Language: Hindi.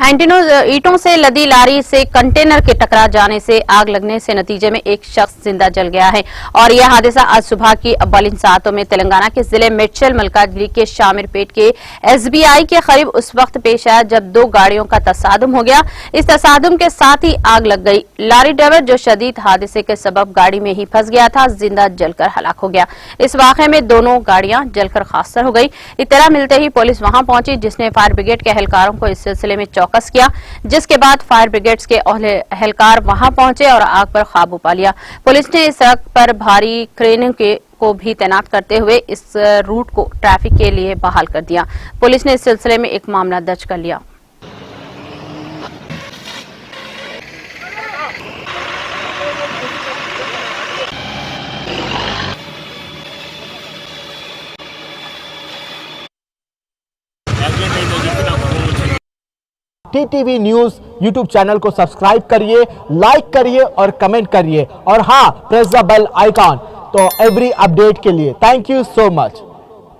ईंटों से लदी लारी से कंटेनर के टकरा जाने से आग लगने से नतीजे में एक शख्स जिंदा जल गया है और यह हादसा आज सुबह की अव्वलिन सातों में तेलंगाना के जिले मेड्चल मलकाजगिरी के शामीरपेट के एसबीआई के करीब उस वक्त पेश आया जब दो गाड़ियों का तसादुम हो गया। इस तसादुम के साथ ही आग लग गई। लारी ड्राइवर जो शदीद हादसे के सबब गाड़ी में ही फंस गया था, जिंदा जलकर हलाक हो गया। इस वाकये में दोनों गाड़ियां जलकर खाकसार हो गई। इत्तला मिलते ही पुलिस वहां पहुंची, जिसने फायर ब्रिगेड के एहलकारों को इस सिलसिले में चौकस किया, जिसके बाद फायर ब्रिगेड्स के एहलकार वहां पहुंचे और आग पर काबू पा लिया। पुलिस ने इस सड़क पर भारी क्रेन को भी तैनात करते हुए इस रूट को ट्रैफिक के लिए बहाल कर दिया। पुलिस ने इस सिलसिले में एक मामला दर्ज कर लिया। टीटीवी न्यूज़ यूट्यूब चैनल को सब्सक्राइब करिए, लाइक करिए और कमेंट करिए और हाँ, प्रेस द बेल आइकॉन तो एवरी अपडेट के लिए। Thank you so much.